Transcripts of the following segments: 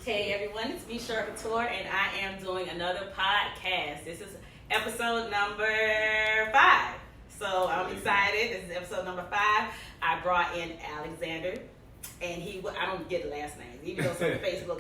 Hey everyone, it's me, Cheryl Couture, and I am doing another podcast. This is episode number 5. So I'm excited. This is episode number 5. I brought in Alexander, and I don't get the last name, even though it's on Facebook,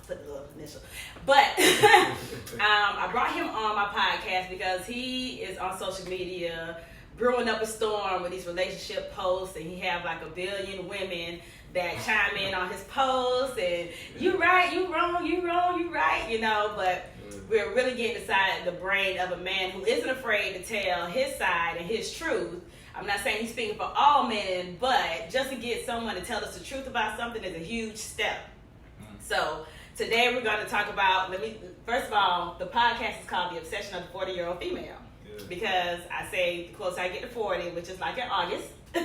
put the little initial. But I brought him on my podcast because he is on social media brewing up a storm with these relationship posts, and he have like 1 billion women that chime in on his posts, and you right, you wrong, you wrong, you right, but we're really getting inside the brain of a man who isn't afraid to tell his side and his truth. I'm not saying he's speaking for all men, but just to get someone to tell us the truth about something is a huge step. So today we're going to talk about, first of all, the podcast is called The Obsession of the 40-Year-Old Female. Because I say the closer I get to 40, which is like in August, the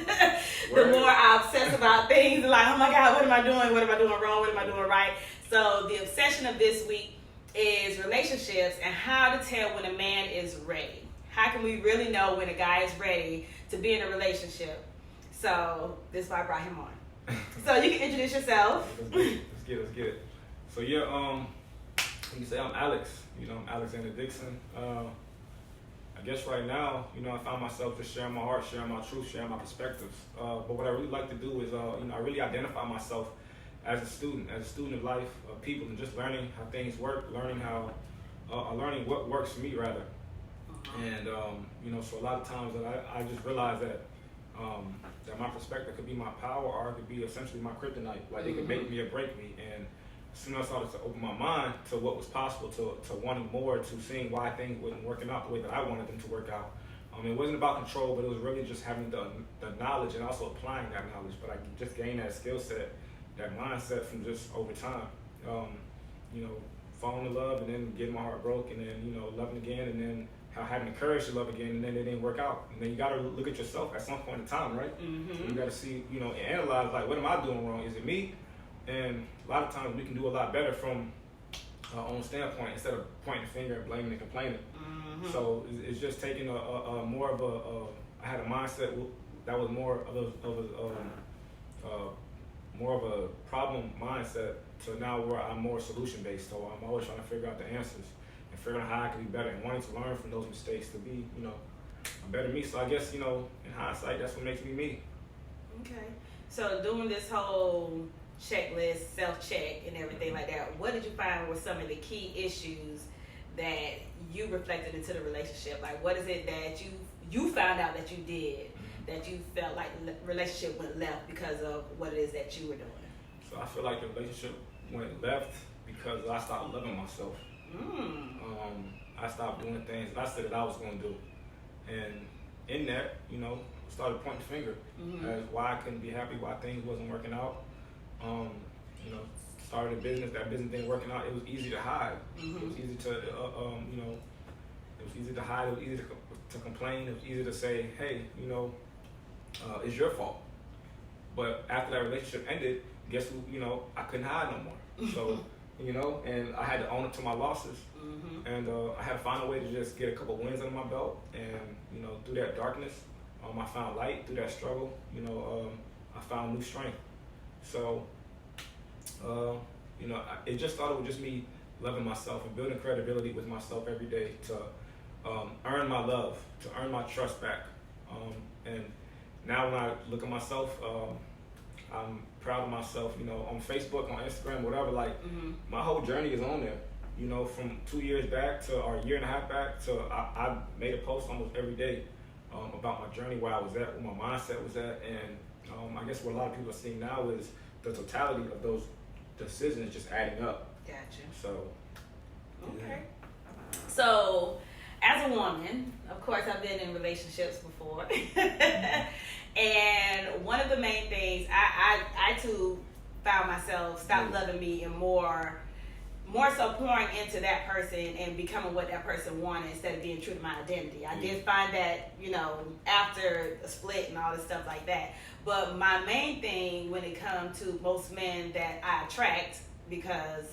more I obsess about things. Like, oh my God, what am I doing? What am I doing wrong? What am I doing right? So the obsession of this week is relationships and how to tell when a man is ready. How can we really know when a guy is ready to be in a relationship? So this is why I brought him on. So you can introduce yourself. Let's get it. So you can say I'm Alex. I'm Alexander Dixon. I guess right now, I find myself just sharing my heart, sharing my truth, sharing my perspectives. But what I really like to do is, I really identify myself as a student of life, of people, and just learning how things work, learning what works for me, rather. And, so a lot of times I just realize that my perspective could be my power, or it could be essentially my kryptonite. Like, it could make me or break me. And as soon as I started to open my mind to what was possible, to wanting more, to seeing why things wasn't working out the way that I wanted them to work out. It wasn't about control, but it was really just having the knowledge and also applying that knowledge. But I just gained that skill set, that mindset from just over time. Falling in love and then getting my heart broke, and then, loving again, and then having the courage to love again, and then it didn't work out. And then you got to look at yourself at some point in time, right? Mm-hmm. So you got to see, and analyze, like, what am I doing wrong? Is it me? And a lot of times we can do a lot better from our own standpoint instead of pointing the finger and blaming and complaining. Mm-hmm. So it's just taking a more of I had a mindset that was more of a problem mindset to now where I'm more solution based. So I'm always trying to figure out the answers and figuring out how I can be better and wanting to learn from those mistakes to be, a better me. So I guess, in hindsight, that's what makes me me. Okay. So doing this whole checklist, self-check, and everything like that, what did you find were some of the key issues that you reflected into the relationship? Like, what is it that you found out that you did that you felt like the relationship went left because of what it is that you were doing? So I feel like the relationship went left because I stopped loving myself. I stopped doing things that I said that I was going to do. And in that, started pointing the finger as why I couldn't be happy, why things wasn't working out. Started a business. That business didn't working out. It was easy to hide. It was easy to, it was easy to hide. It was easy to complain. It was easy to say, hey, it's your fault. But after that relationship ended, guess who? I couldn't hide no more. So, and I had to own it to my losses. And I had to find a way to just get a couple wins under my belt. And through that darkness, I found light. Through that struggle, I found new strength. So, it just started with just me loving myself and building credibility with myself every day to earn my love, to earn my trust back. And now when I look at myself, I'm proud of myself, on Facebook, on Instagram, whatever, my whole journey is on there, from 2 years back to, or a year and a half back to, I made a post almost every day about my journey, where I was at, where my mindset was at, and I guess what a lot of people are seeing now is the totality of those decisions just adding up. Gotcha. So, okay. Yeah. So, as a woman, of course, I've been in relationships before. And one of the main things, I too found myself stop loving me and more so pouring into that person and becoming what that person wanted instead of being true to my identity. I did find that, after a split and all this stuff like that. But my main thing when it comes to most men that I attract, because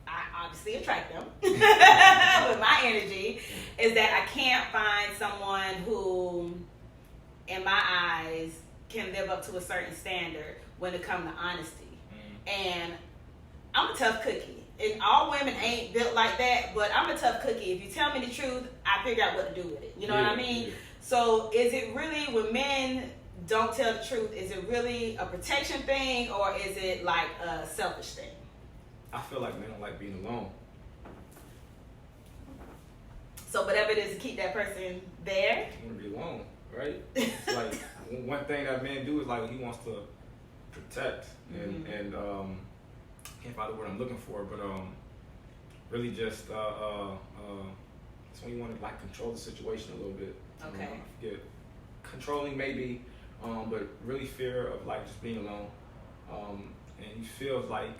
I obviously attract them with my energy, is that I can't find someone who, in my eyes, can live up to a certain standard when it comes to honesty. And I'm a tough cookie. And all women ain't built like that, but I'm a tough cookie. If you tell me the truth, I figure out what to do with it. You know what I mean? Yeah. So is it really, when men don't tell the truth, is it really a protection thing, or is it like a selfish thing? I feel like men don't like being alone. So whatever it is to keep that person there. You want to be alone, right? It's like one thing that men do is like he wants to protect and can't find the word I'm looking for, but really just it's when you want to like control the situation a little bit. Okay. I forget. Controlling maybe, but really fear of like just being alone, and he feels like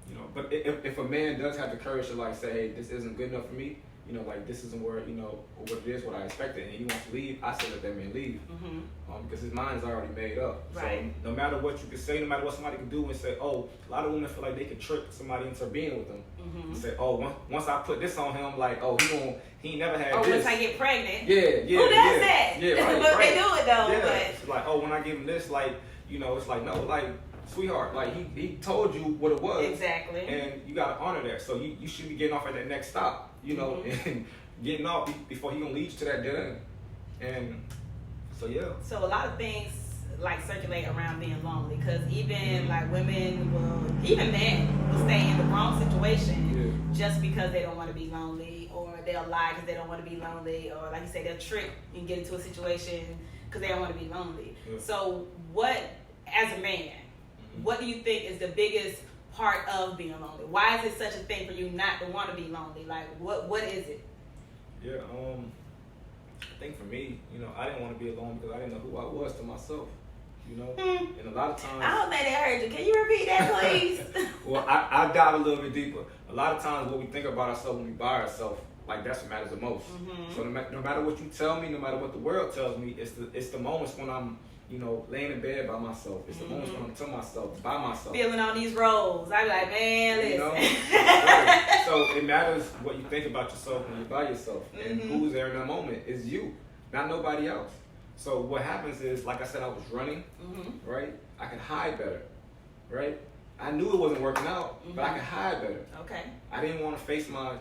you know. But if a man does have the courage to like say, hey, this isn't good enough for me, you know, like this isn't where, you know, what it is, what I expected, and he wants to leave, I say let that man leave. Because his mind is already made up. Right. So no matter what you can say, no matter what somebody can do and say, oh, a lot of women feel like they can trick somebody into being with them. And say, oh, once I put this on him, like, oh, he ain't never had this. Or once I get pregnant. Yeah. Who does that? Yeah, right, But right. they do it though. Yeah. But It's like, oh, when I give him this, like, you know, it's like, no, like, sweetheart, like he told you what it was. exactly. And you gotta honor that. So you should be getting off at that next stop, you know, and getting off before he gonna lead you to that dead end. And so yeah. So a lot of things like circulate around being lonely, because even like women will, even men will stay in the wrong situation just because they don't want to be lonely, or they'll lie because they don't want to be lonely, or like you say, they'll trick and get into a situation because they don't want to be lonely. So what, as a man, what do you think is the biggest part of being lonely? Why is it such a thing for you not to want to be lonely? Like what is it? Yeah, I think for me, you know, I didn't want to be alone because I didn't know who I was to myself, you know? And a lot of times... I don't think they heard you. Can you repeat that, please? Well, I dive a little bit deeper. A lot of times what we think about ourselves when we by ourselves, like that's what matters the most. So no matter what you tell me, no matter what the world tells me, it's the moments when I'm, you know, laying in bed by myself. It's the moments when I'm to myself, by myself. Feeling on these roles. I be like, man, listen. You know? Right. So it matters what you think about yourself when you're by yourself. And who's there in that moment is you, not nobody else. So what happens is, like I said, I was running, right? I could hide better, right? I knew it wasn't working out, but I could hide better. Okay. I didn't want to face my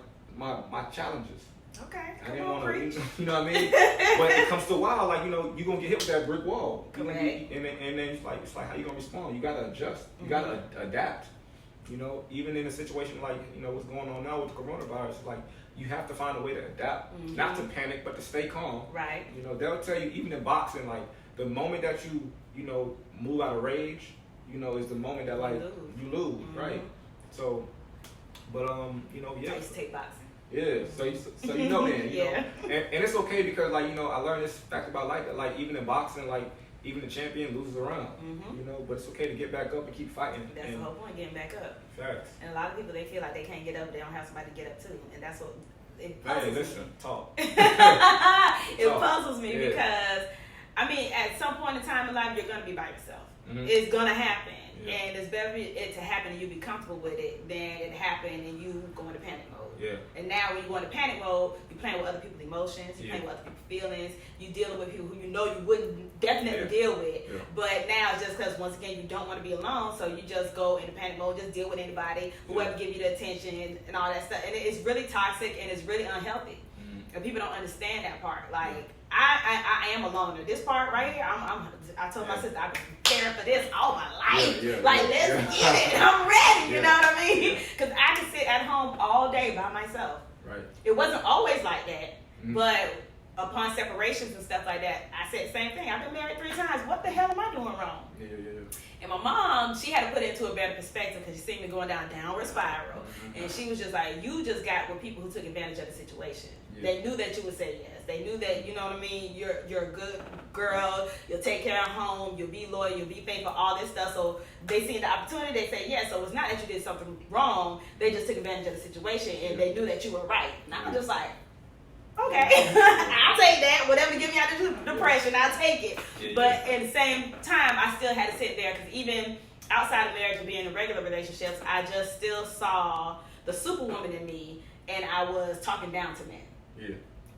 challenges. Okay. I didn't want to, you know what I mean? But it comes to a while, like, you know, you're going to get hit with that brick wall. And then it's like, how you going to respond? You got to adjust. You got to adapt. You know, even in a situation like, you know, what's going on now with the coronavirus, like, you have to find a way to adapt. Not to panic, but to stay calm. Right. You know, they'll tell you, even in boxing, like, the moment that you know, move out of rage, you know, is the moment that, like, you lose, right? So, but, you know, yeah. I used to take boxing. Yeah, so you know then, you yeah. know, and it's okay because, like, you know, I learned this fact about life that, like, even in boxing, like, even the champion loses around, you know, but it's okay to get back up and keep fighting. That's the whole point, getting back up. Facts. And a lot of people, they feel like they can't get up, they don't have somebody to get up too, and that's what it puzzles Hey, listen, me. talk. It puzzles me because, I mean, at some point in time in life, you're going to be by yourself. It's going to happen. And it's better for it to happen and you be comfortable with it than it happen and you go into panic mode. Yeah. And now when you go into panic mode, you're playing with other people's emotions, you're playing with other people's feelings, you're dealing with people who you know you wouldn't definitely deal with. Yeah. But now it's just because, once again, you don't want to be alone, so you just go into panic mode, just deal with anybody, whoever give you the attention and all that stuff. And it's really toxic and it's really unhealthy. And people don't understand that part. Like, I am a loner. This part right here, I told my sister I've been preparing for this all my life. Let's get it. I'm ready. You know what I mean? Because I can sit at home all day by myself. Right. It wasn't always like that, but upon separations and stuff like that, I said the same thing. I've been married 3 times. What the hell am I doing wrong? And my mom, she had to put it into a better perspective because she seen me going down a downward spiral. And she was just like, you just got with people who took advantage of the situation. They knew that you would say yes. They knew that, you know what I mean, you're a good girl, you'll take care of home, you'll be loyal, you'll be faithful, all this stuff. So they seen the opportunity, they say yes. So it's not that you did something wrong, they just took advantage of the situation and they knew that you were right. And I'm just like, okay, I'll take that. Whatever give me out of depression, I'll take it. But at the same time, I still had to sit there because even outside of marriage and being in regular relationships, I just still saw the superwoman in me, and I was talking down to men. Yeah.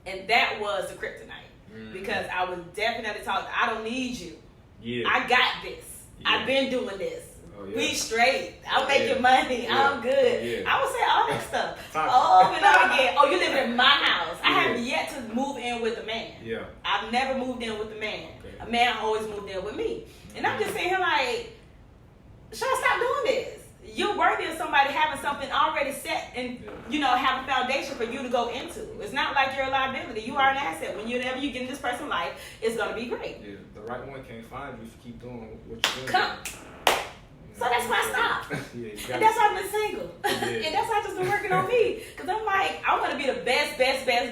And that was the kryptonite because I was definitely talking, I don't need you. Yeah. I got this. Yeah. I've been doing this. yeah. We straight. I'm making money. Yeah. I'm good. Yeah. I would say all that stuff. Toxic. Over and over again. Oh, you live in my house. I Yeah. have yet to move in with a man. Yeah. I've never moved in with a man. Okay. A man always moved in with me. And I'm just saying here like, Sean, stop doing this. You're worthy of somebody having something already set and, have a foundation for you to go into. It's not like you're a liability. You are an asset. Whenever you get in this person's life, it's going to be great. Yeah, the right one can't find you if you keep doing what you're doing. Come. So that's why I stopped. Yeah, And that's why I've been single. Yeah. And that's why I've just been working on me. Because I'm like, I want to be the best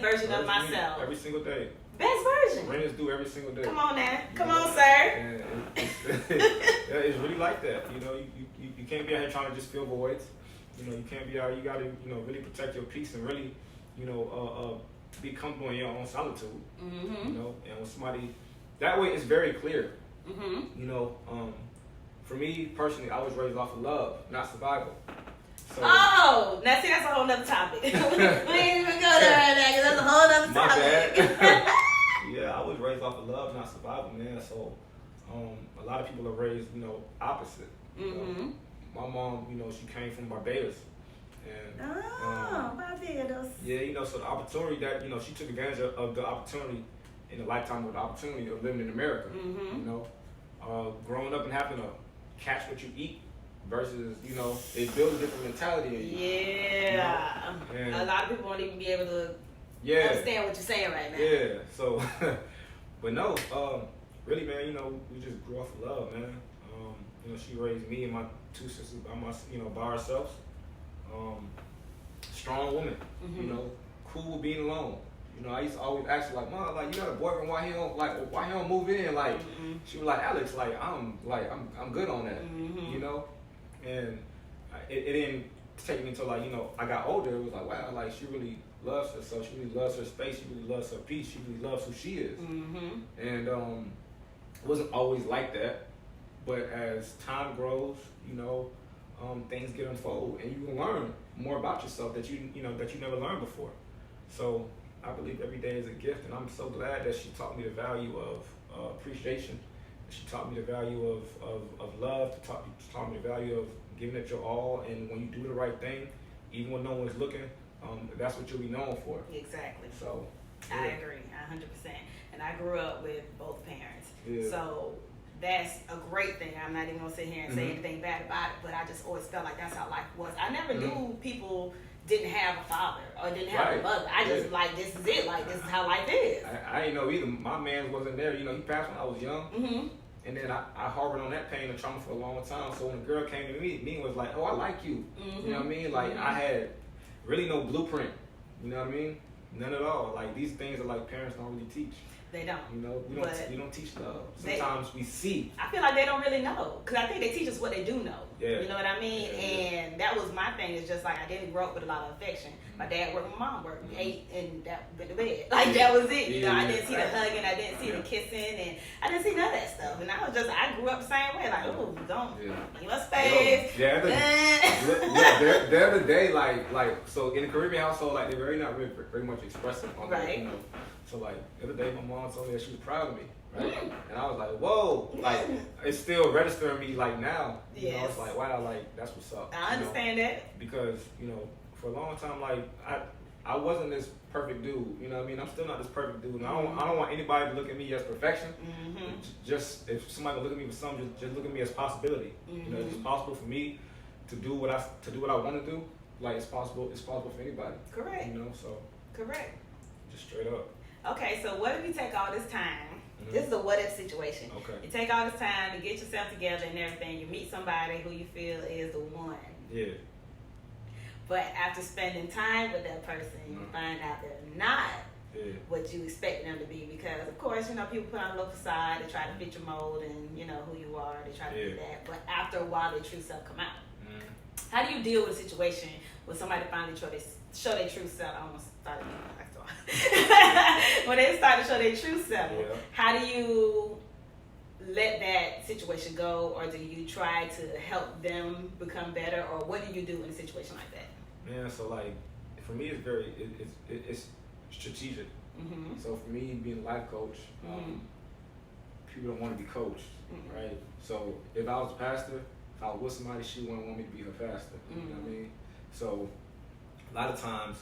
version of myself. Every single day. Best version. Renters do every single day. Come on now. Come on, sir. And it's really like that. You can't be out here trying to just fill voids. You can't be out. You got to really protect your peace and really be comfortable in your own solitude. Mm-hmm. And when somebody that way it's very clear. Mm-hmm. For me personally, I was raised off of love, not survival. So, oh, now see, that's a whole nother topic. we ain't even go there right now because that's a whole nother my topic. bad. Yeah, I was raised off of love, not survival, man. So, a lot of people are raised, opposite. Mm-hmm. My mom, she came from Barbados, and Barbados. yeah, so the opportunity that she took advantage of the opportunity in a lifetime of the opportunity of living in America. Mm-hmm. Growing up and having to catch what you eat versus it builds a different mentality in you. Yeah, And a lot of people won't even be able to yeah, understand what you're saying right now. yeah. So, but no, really, man, we just grew off of love, man. She raised me and my two sisters by ourselves. Strong woman, Mm-hmm. Cool with being alone. I used to always ask her, like, Mom, like, you got a boyfriend? Why he don't move in? Like, Mm-hmm. she was like, Alex, like, I'm good on that, Mm-hmm. And it didn't take me until I got older. It was like, wow, like she really loves herself. She really loves her space. She really loves her peace. She really loves who she is. Mm-hmm. And it wasn't always like that, but as time grows, things get unfold, and you learn more about yourself that you never learned before. So I believe every day is a gift, and I'm so glad that she taught me the value of appreciation. She taught me the value of love. Taught me the value of giving it your all, and when you do the right thing, even when no one's looking, that's what you'll be known for. Exactly. So yeah. I agree, 100%. And I grew up with both parents, Yeah. so that's a great thing. I'm not even gonna sit here and say anything bad about it, but I just always felt like that's how life was. I never knew people didn't have a father or didn't have a mother. I just like, this is it. Like, this is how life is. I didn't know either. My man wasn't there. He passed when I was young. Mm-hmm. And then I harbored on that pain and trauma for a long time. So when a girl came to me and was like, oh, I like you. Mm-hmm. You know what I mean? Like, I had really no blueprint. You know what I mean? None at all. Like, these things are like parents don't really teach. They don't. We don't teach love. Sometimes we see. I feel like they don't really know, because I think they teach us what they do know. Yeah. You know what I mean? Yeah. And that was my thing. It's just like I didn't grow up with a lot of affection. My dad worked, my mom worked. We ate and that went to bed. Like, that was it. I didn't see the hugging, I didn't see the kissing, and I didn't see none of that stuff. And I grew up the same way. Like, oh, don't give us space. The other day, like, so in the Caribbean household, like, they're very much expressive on that. Right. So like the other day, my mom told me that she was proud of me, right? And I was like, whoa, like it's still registering me like now. It's like, wow, like that's what's up. I understand that. Because for a long time, like I wasn't this perfect dude. You know what I mean? I'm still not this perfect dude. And I don't want anybody to look at me as perfection. Mm-hmm. Just if somebody look at me with something, just look at me as possibility. Mm-hmm. It's possible for me to do what I want to do. Like it's possible for anybody. Correct. So correct. Just straight up. Okay, so what if you take all this time? Mm-hmm. This is a what if situation. Okay. You take all this time to get yourself together and everything. You meet somebody who you feel is the one. Yeah. But after spending time with that person, you find out they're not what you expect them to be. Because, of course, people put on a little facade. They try to fit your mold and, who you are. They try to do that. But after a while, their true self come out. Mm-hmm. How do you deal with a situation when somebody finally show their true self? I almost started when they start to show their true self, how do you let that situation go, or do you try to help them become better, or what do you do in a situation like that? Man, so like for me, it's strategic. Mm-hmm. So for me, being a life coach, people don't want to be coached, right? So if I was a pastor, if I was with somebody, she wouldn't want me to be her pastor. You know what I mean? So a lot of times,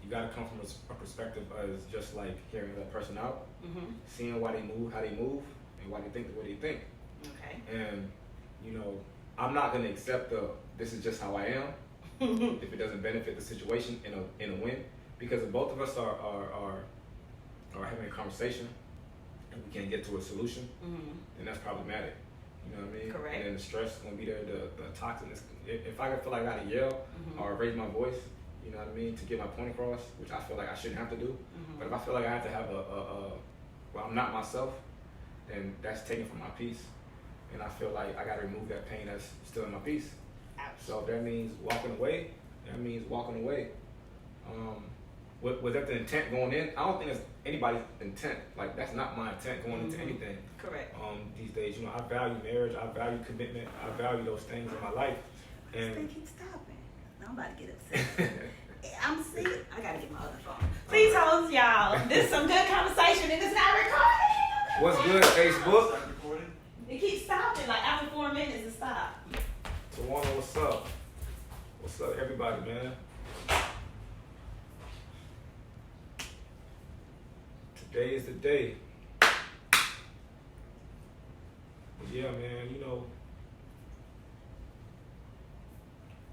you gotta come from a perspective as just like hearing that person out, seeing why they move, how they move, and why they think the way they think. Okay. And you know, I'm not gonna accept this is just how I am if it doesn't benefit the situation in a win. Because if both of us are having a conversation and we can't get to a solution, then that's problematic. You know what I mean? Correct. And then the stress is gonna be there, the toxicness. If I feel like I gotta yell or raise my voice, you know what I mean, to get my point across, which I feel like I shouldn't have to do. But if I feel like I have to have well, I'm not myself, then that's taken from my peace. And I feel like I gotta remove that pain that's still in my peace. So if that means walking away, that means walking away. Was that the intent going in? I don't think that's anybody's intent. Like, that's not my intent going into anything. Correct. These days, you know, I value marriage, I value commitment, I value those things in my life. And They keep stopping. I'm about to get upset. I'm sick. I gotta get my other phone. Please hold, y'all. This is some good conversation and it's not recording. what's good, Facebook? It keeps stopping. Like after 4 minutes, it stops. Tawana, what's up? What's up, everybody, man? Today is the day. But yeah, man, you know,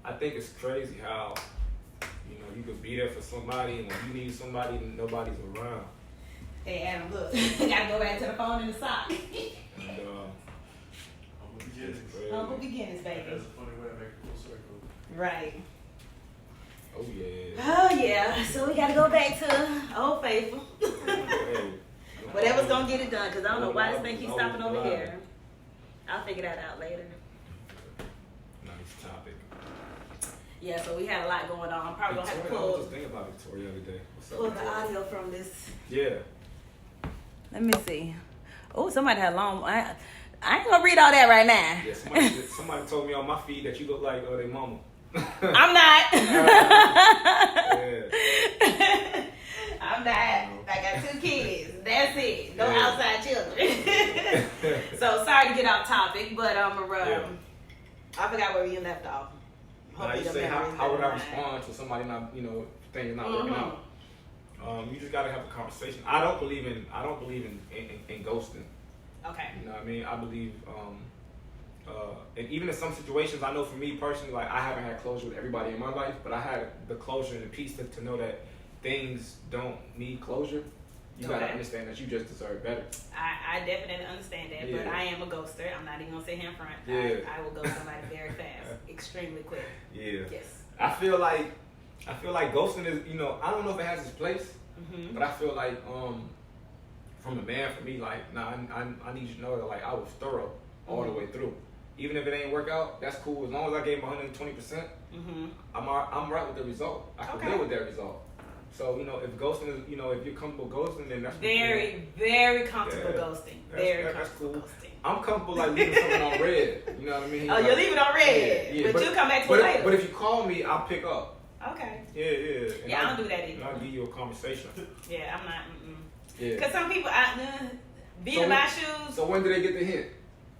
I think it's crazy how, you know, you could be there for somebody and when you need somebody, nobody's around. Hey, Adam, look. Gotta go back to the phone and the sock. And, Humble beginnings, baby. That's a funny way to make it full circle. Right. oh, yeah. Oh, yeah. So we gotta go back to Old Faithful. Hey, Whatever's gonna get it done, because I don't know why this thing keeps stopping over here. I'll figure that out later. Nice topic. Yeah, so we had a lot going on. I'm probably gonna have to Victoria, I was pull just thinking about Victoria the other day. What's up, the Victoria? audio from this. Yeah. Let me see. Oh, somebody had long. I ain't gonna read all that right now. Yeah, somebody told me on my feed that you look like their mama. I'm not. Yeah. I'm not. I got 2 kids. That's it. No outside children. So sorry to get off topic, but I forgot where we left off. Now you say how would I respond to somebody not, you know, things not working out? You just gotta have a conversation. I don't believe in ghosting. Okay. You know what I mean? I believe, and even in some situations, I know for me personally, like I haven't had closure with everybody in my life, but I had the closure and the peace to know that things don't need closure. You gotta understand that you just deserve better. I definitely understand that, but I am a ghoster. I'm not even gonna sit here in front. Yeah. I will ghost somebody very fast, extremely quick. Yeah. Yes. I feel like ghosting is, you know, I don't know if it has its place, but I feel like from a man, for me, like, nah, I need you to know that, like, I was thorough all the way through. Even if it ain't work out, that's cool. As long as I gave 120%, I'm right with the result. I can live with that result. So, you know, if ghosting is, you know, if you're comfortable ghosting, then that's very, very comfortable ghosting. Very comfortable ghosting. I'm comfortable, like, leaving something on red. You know what I mean? Oh, like, you'll leave it on red. Yeah, but you'll come back to it later. But if you call me, I'll pick up. Okay. Yeah. And I don't do that either. And I'll give you a conversation. Yeah, I'm not. Yeah. Because some people, be in my shoes. So when do they get the hint?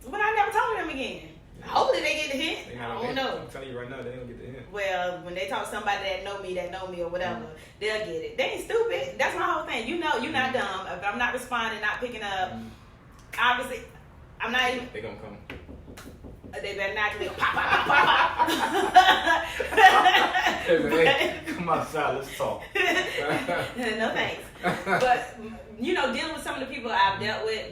But I never told them again. Hopefully they get the hint. I don't know. I'm telling you right now, they don't get the hint. Well, when they talk to somebody that know me or whatever, they'll get it. They ain't stupid. That's my whole thing. You know, you're not dumb. If I'm not responding, not picking up, obviously, I'm not even. They gonna come. They better not. They gonna pop. Hey, come outside. Let's talk. No thanks. But you know, dealing with some of the people I've dealt with,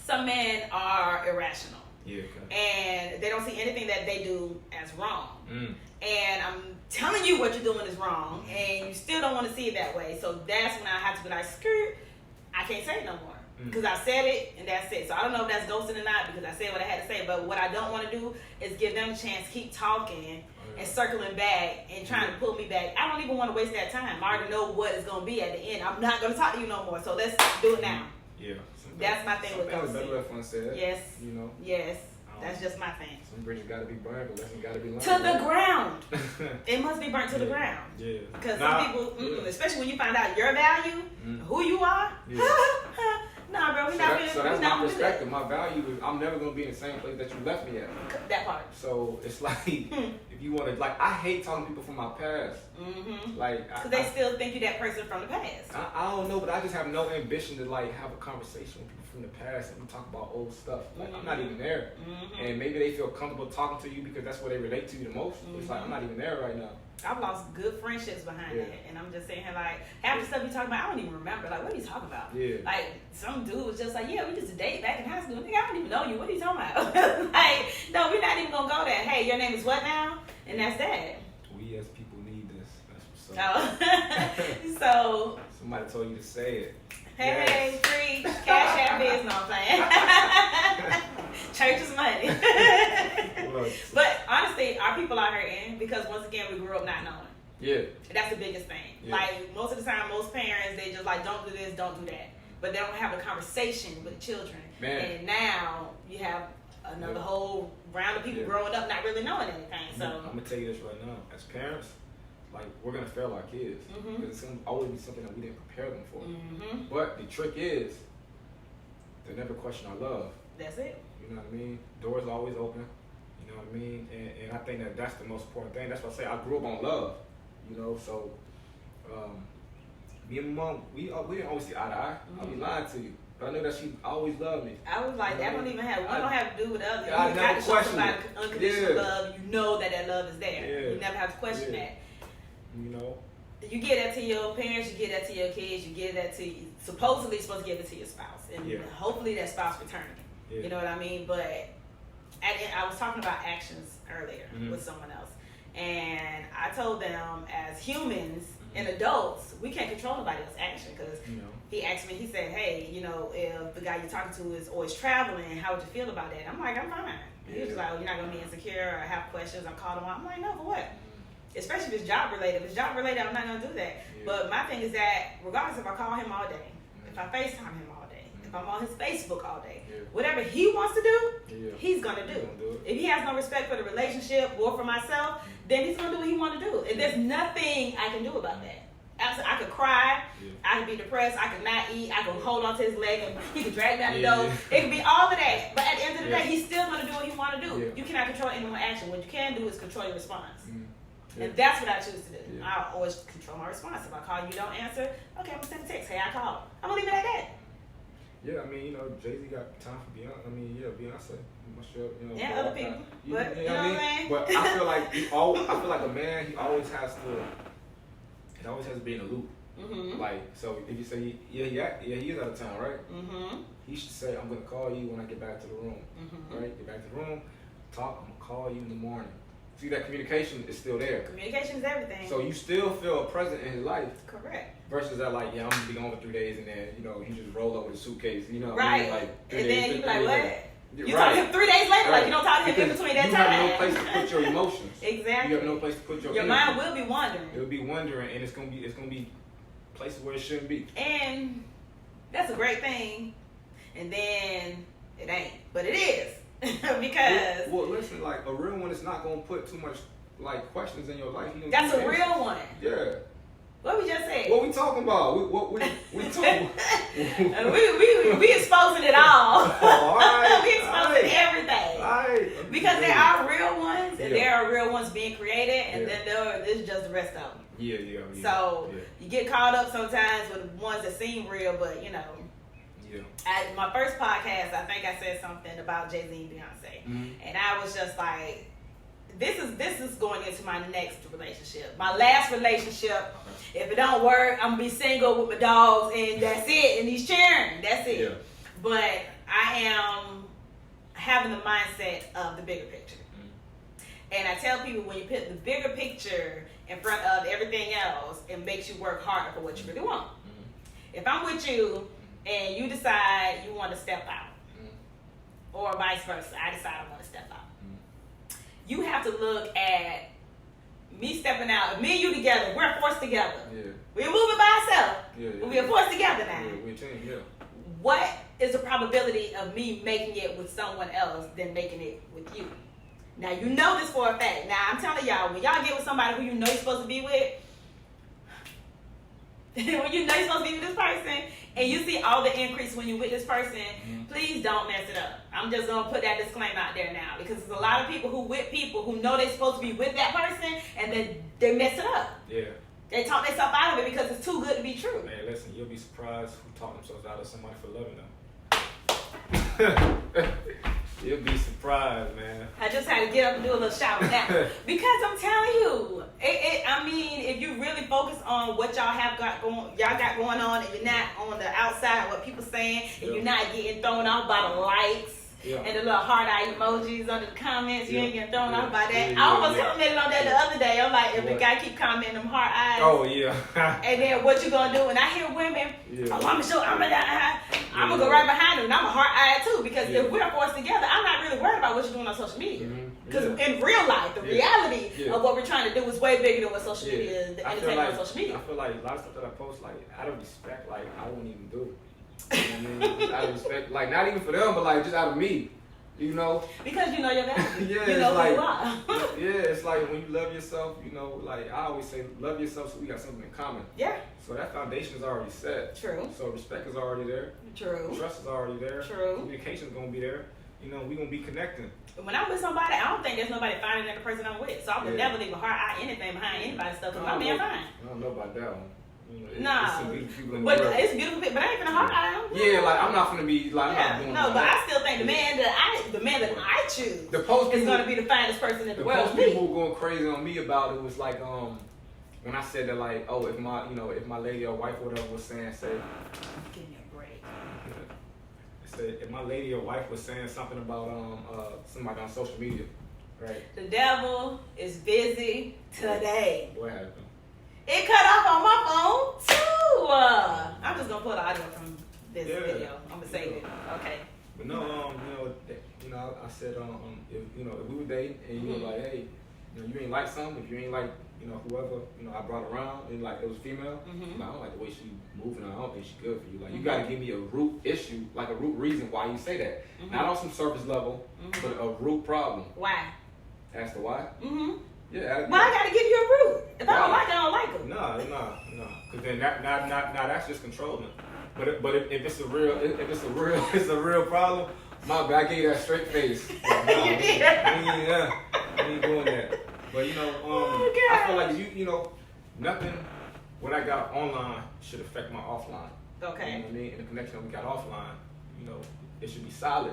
some men are irrational. Yeah. Okay. And they don't see anything that they do as wrong. And I'm telling you what you're doing is wrong, and you still don't want to see it that way. So that's when I have to be like, skirt, I can't say it no more. Because I said it, and that's it. So I don't know if that's ghosting or not, because I said what I had to say. But what I don't want to do is give them a chance to keep talking and circling back and trying to pull me back. I don't even want to waste that time. I already know what it's going to be at the end. I'm not going to talk to you no more. So let's do it now. Yeah. That's my thing with ghosting. Better left unsaid. Yes. You know. Yes. That's just my thing. Some bridges gotta be burned, but lessons gotta be learned. To the ground. It must be burnt to the ground. Yeah. Because some people, especially when you find out your value, who you are, Nah, bro, So that's my do that. perspective. My value is I'm never gonna be in the same place that you left me at. That part. So it's like if you want to, like, I hate talking to people from my past. Mm-hmm. Like, because they still think you that person from the past. I don't know, but I just have no ambition to like have a conversation with people from the past and we talk about old stuff. Like, I'm not even there, and maybe they feel comfortable talking to you because that's where they relate to you the most. It's like I'm not even there right now. I've lost good friendships behind that, and I'm just saying, like, half the stuff you talking about, I don't even remember. Like, what are you talking about? Yeah. Like, some dude was just like, yeah, we used to date back in high school. Nigga, I don't even know you. What are you talking about? Like, no, we're not even gonna go there. Hey, your name is what now? And that's that. We as people need this. That's what's up. Oh. So. Somebody told you to say it. Hey, free cash app biz. No, I'm playing. Church is money. But honestly, our people out here in, because once again, we grew up not knowing. Yeah. That's the biggest thing. Yeah. Like, most of the time, most parents, they just like, don't do this, don't do that. But they don't have a conversation with children. Man. And now you have another whole round of people growing up not really knowing anything. So I'm gonna tell you this right now. As parents, like, we're gonna fail our kids because it's gonna always be something that we didn't prepare them for. But the trick is, they never question our love. That's it. You know what I mean? Doors always open. You know what I mean? And I think that that's the most important thing. That's why I say I grew up on love. You know, so me and my mom, we didn't always see eye to eye. I'll be lying to you, but I know that she always loved me. I was like, that don't even have. One don't have to do with the other. Yeah, You got to show somebody it. unconditional love. You know that love is there. Yeah. You never have to question that. You know. You get that to your parents, you get that to your kids, you get that to, supposedly you're supposed to give it to your spouse. And hopefully that spouse returns it. Yeah. You know what I mean? But I was talking about actions earlier with someone else. And I told them, as humans and adults, we can't control nobody else's action. Because he asked me, he said, hey, you know, if the guy you're talking to is always traveling, how would you feel about that? I'm like, I'm fine. He was like, oh, you're not going to be insecure or have questions. I called him out. I'm like, no, for what? Especially if it's job related. If it's job related, I'm not going to do that. Yeah. But my thing is that regardless if I call him all day, if I FaceTime him all day, if I'm on his Facebook all day, whatever he wants to do, he's going to do. If he has no respect for the relationship or for myself, then he's going to do what he wants to do. And there's nothing I can do about that. I could cry, I could be depressed, I could not eat, I could hold on to his leg and he could drag down the door. It could be all of that. But at the end of the day, he's still going to do what he wants to do. You cannot control anyone's action. What you can do is control your response. And that's what I choose to do. I always control my response. If I call you, don't answer, okay, I'm going to send a text. Hey, I called. I'm going to leave it at that. Yeah, I mean, you know, Jay-Z got time for Beyonce. I mean, Beyonce. You know, other people. But, you know what I mean? But I feel like I feel like a man, he always has to be in a loop. Like, so if you say, he is out of town, right? He should say, I'm going to call you when I get back to the room. Right? Get back to the room, talk, I'm going to call you in the morning. See, that communication is still there. Communication is everything. So you still feel present in his life. Correct. Versus that, like, I'm gonna be gone for 3 days, and then you just roll up with a suitcase, Right. I mean? Like, and then you be like, what? You right. talk to him 3 days later, like you don't talk to him in between that time. You have no place to put your emotions. Exactly. You have no place to put your energy. Mind will be wandering. It will be wandering, and it's gonna be places where it shouldn't be. And that's a great thing. And then it ain't, but it is. Because well, listen, like a real one is not gonna put too much like questions in your life. That's a real one. Yeah. What we just said? What we talking about? We talking about? we exposing it all. All right. We exposing everything. All right. Because there are real ones, and there are real ones being created, and then there's just the rest of them. Yeah. So you get caught up sometimes with the ones that seem real, but you know. Yeah. At my first podcast, I think I said something about Jay-Z and Beyonce, and I was just like, this is going into my next relationship, my last relationship. If it don't work, I'm gonna be single with my dogs, and that's it. And he's cheering, that's it. Yeah. But I am having the mindset of the bigger picture, and I tell people when you put the bigger picture in front of everything else, it makes you work harder for what you really want. If I'm with you, and you decide you want to step out, or vice versa, I decide I want to step out. You have to look at me stepping out. If me and you together, we're forced together. Yeah. We're moving by ourselves. Yeah. We're forced together now. Yeah, we're a team, yeah. What is the probability of me making it with someone else than making it with you? Now, you know this for a fact. Now, I'm telling y'all, when y'all get with somebody who you know you're supposed to be with, when you know you're supposed to be with this person, and you see all the increase when you're with this person, please don't mess it up. I'm just gonna put that disclaimer out there now, because there's a lot of people who with people who know they're supposed to be with that person, and then they mess it up. Yeah. They talk themselves out of it because it's too good to be true. Man, listen, you'll be surprised who talk themselves out of somebody for loving them. You'll be surprised, man. I just had to get up and do a little shout out because I'm telling you, I mean, if you really focus on what y'all got going on, and you're not on the outside of what people saying, and you're not getting thrown off by the likes and the little heart eye emojis under the comments, you ain't getting thrown off by that. I almost commented on that the other day. I'm like, if the guy keep commenting them heart eyes, oh yeah, and then what you gonna do? And I hear women, oh, I'm gonna go right behind him, and I'm a heart eye too, because if we're forced together, I'm not really worried about what you're doing on social media. Because in real life, the reality of what we're trying to do is way bigger than what social media is, the entertainment on social media. I feel like a lot of stuff that I post, like, out of respect, like, I wouldn't even do it. You know what I mean? Just out of respect, like, not even for them, but like just out of me, you know? Because you know your value. Yeah, you know like, who you are. Yeah, it's like when you love yourself, you know, like I always say, love yourself so we got something in common. Yeah. So that foundation is already set. True. So respect is already there. True. Trust is already there. True. Communication is gonna be there. You know, we're gonna be connecting. When I'm with somebody, I don't think there's nobody finer than the person I'm with. So I would never leave a heart eye anything behind anybody's stuff. Because my man fine. I don't know about that one. You know, nah, it's some beautiful people in the but world. it's beautiful people, but I ain't finna heart eye. Yeah, like I'm not gonna be like I'm not doing no, but that. I still think the man that I choose the post is gonna be the finest person in the world. Post people were going crazy on me about it was like when I said that, like, oh, if my lady or wife or whatever was saying, say, give me a break. Said if my lady or wife was saying something about somebody on social media, right? The devil is busy today. What happened? It cut off on my phone too. I'm just gonna pull the audio from this video. I'm gonna save it. Okay. But no, I said, if we were dating and you were like, hey, you ain't like something, if you ain't like, whoever, I brought around and like it was female, I don't like the way she moving. I don't think she's good for you. Like you got to give me a root issue, like a root reason why you say that. Not on some surface level, but a root problem. Why? Ask the why. Yeah. Well, I gotta give you a root. If I don't like it, I don't like it. No. Because then that's just controlling. But if it's a real problem, my bad, I gave you that straight face. I ain't doing that. But I feel like nothing what I got online should affect my offline. Okay. You know what I mean? And the connection that we got offline, it should be solid.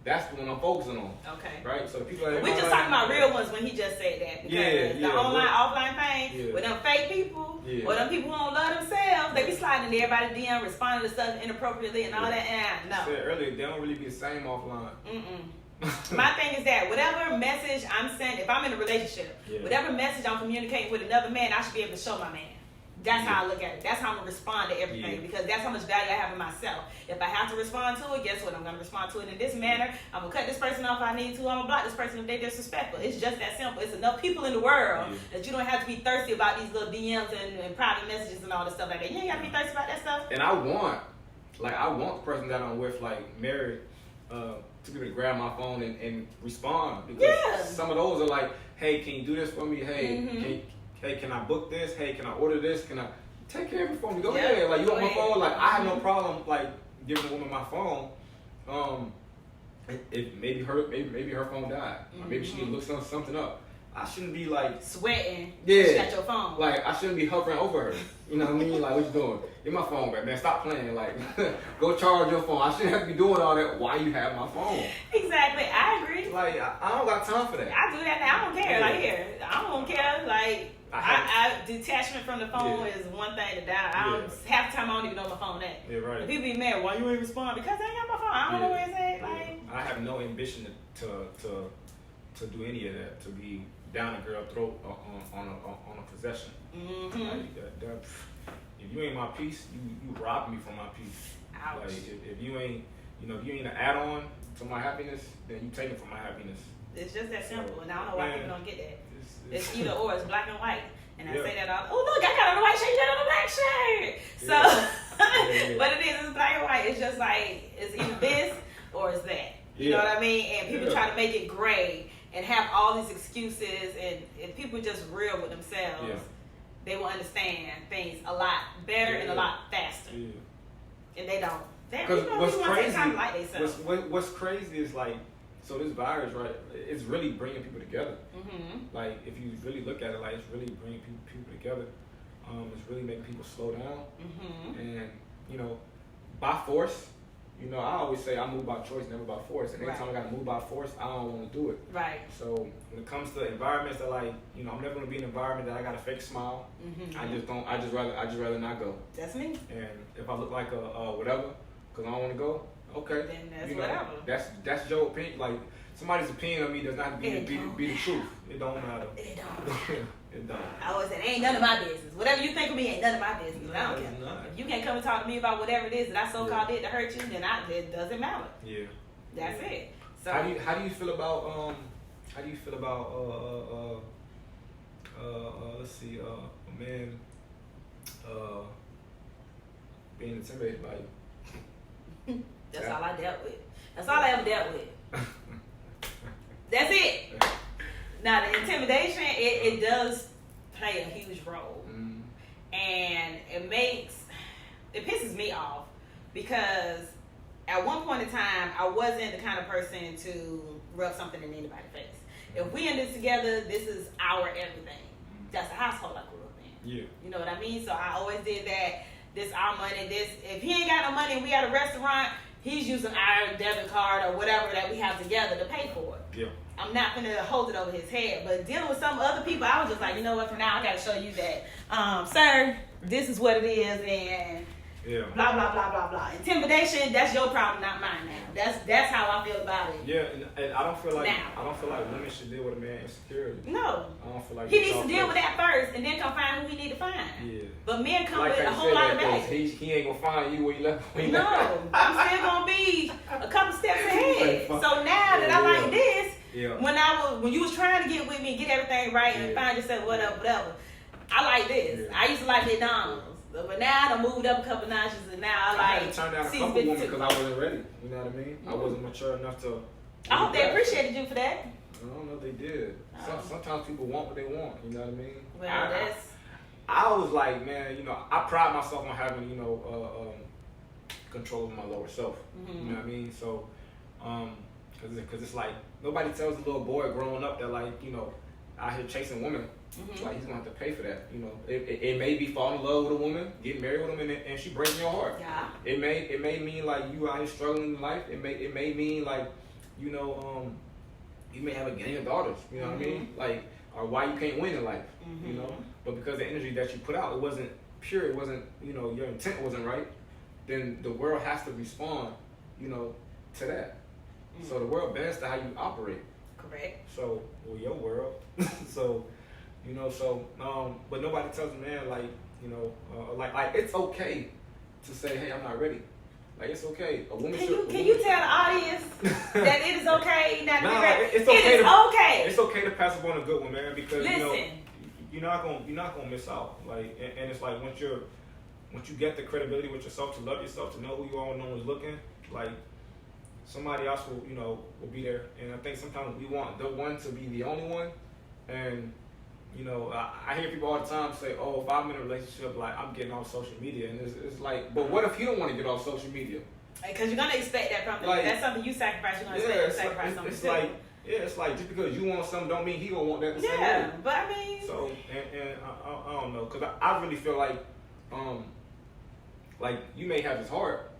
That's the one I'm focusing on. Okay. Right? So people that we just talking about real ones when he just said that. Because the online, offline thing, with them fake people, or them people who don't love themselves, they be sliding in everybody's DM, responding to stuff inappropriately and all that. And no. I said earlier, they don't really be the same offline. My thing is that whatever message I'm sending, if I'm in a relationship, whatever message I'm communicating with another man, I should be able to show my man. That's how I look at it. That's how I'm going to respond to everything, because that's how much value I have in myself. If I have to respond to it, guess what? I'm going to respond to it in this manner. I'm going to cut this person off if I need to. I'm going to block this person if they're disrespectful. It's just that simple. It's enough people in the world that you don't have to be thirsty about these little DMs and private messages and all this stuff like that. You ain't got to be thirsty about that stuff. And I want the person that I'm with, like, married, to be able to grab my phone and respond. Because some of those are like, hey, can you do this for me? Hey, can I book this? Hey, can I order this? Can I take care of it for me? Go ahead. Like, you want my phone? Like, I have no problem, like, giving a woman my phone. If maybe her phone died. Or maybe she need to look something up. I shouldn't be like sweating. Yeah. She got your phone. Like, I shouldn't be hovering over her. You know what I mean? Like, what you doing? Get my phone back, man. Stop playing. Like, go charge your phone. I shouldn't have to be doing all that while you have my phone. Exactly. I agree. Like, I don't got time for that. I do that now. I don't care. Like, here, I don't care. Like, detachment from the phone is one thing to die. Half the time I don't even know my phone at. Yeah, right. People be mad, why you ain't respond? Because I ain't got my phone. I don't know where it's at. Like, I have no ambition to do any of that. To be down a girl's throat on a possession. Like, if you ain't my piece, you rob me from my piece. Ouch. Like, if you ain't, if you ain't an add-on to my happiness, then you take it from my happiness. It's just that simple, and I don't know why people don't get that. It's either or. It's black and white. And I say that all. Oh, look, I got on the white shirt. You got on the black shirt. So, but it is. It's black and white. It's just like it's either this or it's that. You know what I mean? And people try to make it gray and have all these excuses. And if people just real with themselves, they will understand things a lot better and a lot faster. Yeah. And they don't. Because what's crazy, what's crazy is like, so this virus, right? It's really bringing people together. Mm-hmm. Like if you really look at it, like it's really bringing people together. It's really making people slow down, Mm-hmm. and you know, by force. You know, I always say I move by choice, never by force. And anytime I got to move by force, I don't want to do it. Right. So when it comes to environments that like, you know, I'm never gonna be in an environment that I got a fake smile. Mm-hmm. I just rather not go. That's me. And if I look like a whatever, because I don't want to go, okay. Then that's you know, whatever. That's your opinion. Like somebody's opinion of me does not have to be the truth. It don't matter. It don't. It don't. I always say, ain't none of my business. Whatever you think of me ain't none of my business. No, I don't it's care. not. If you can't come and talk to me about whatever it is that I so-called did to hurt you, then it doesn't matter. Yeah. That's it. So How do you feel about let's see, a man being intimidated by you? that's all I dealt with. That's all I ever dealt with. That's it. Now the intimidation, it does play a huge role, and it pisses me off because at one point in time I wasn't the kind of person to rub something in anybody's face. If we in this together, this is our everything. That's the household I grew up in. Yeah. You know what I mean? So I always did that. This our money. This if he ain't got no money and we at a restaurant, he's using our debit card or whatever that we have together to pay for it. Yeah. I'm not gonna hold it over his head. But dealing with some other people, I was just like, you know what? For now, I gotta show you that, sir, this is what it is, and blah blah blah blah blah. Intimidation, that's your problem, not mine. Now, that's how I feel about it. Yeah, and I don't feel like women should deal with a man insecurity. No, I don't feel like he needs to deal with that first, and then come find who he need to find. Yeah. But men come like with a whole lot of baggage. He ain't gonna find you where you left. No, I'm still gonna be a couple steps ahead. So now that I like this. Yeah. When you was trying to get with me and get everything right and find yourself whatever, I like this. Yeah. I used to like McDonald's, but now I done moved up a couple notches and now I like. had to turn down a couple women because I wasn't ready. You know what I mean? I wasn't mature enough to. I hope they appreciated you for that. I don't know if they did. Sometimes people want what they want. You know what I mean? Well, I was like, man, you know, I pride myself on having, you know, control of my lower self. Mm-hmm. You know what I mean? So, because it's like nobody tells a little boy growing up that like, you know, out here chasing women, like he's gonna have to pay for that. You know, it may be falling in love with a woman, getting married with a woman, and she breaking your heart. Yeah. It may mean like you out here struggling in life. It may mean like, you know, you may have a gang of daughters. You know what I mean? Like, or why you can't win in life. You know, but because the energy that you put out, it wasn't pure. It wasn't, you know, your intent wasn't right. Then the world has to respond, you know, to that. So the world bends to how you operate. Correct. So, well, your world. So, you know, but nobody tells a man like, you know, like it's okay to say, hey, I'm not ready. Like it's okay. A woman Can you tell the audience that it is okay not to be ready? It's okay. Okay. It's okay to pass up on a good one, man, because Listen. you know you're not gonna miss out. Like, and it's like once you get the credibility with yourself, to love yourself, to know who you are when no one's looking, like somebody else will be there. And I think sometimes we want the one to be the only one. And you know, I hear people all the time say, "Oh, if I'm in a relationship, like I'm getting off social media," and it's like, but what if you don't want to get off social media? Because you're gonna expect that from them. Like, that's something you sacrifice. You're gonna expect to sacrifice something it's too. like, it's like just because you want something don't mean he gonna want that the same way. Yeah, but I mean. So and I don't know, because I really feel like you may have his heart,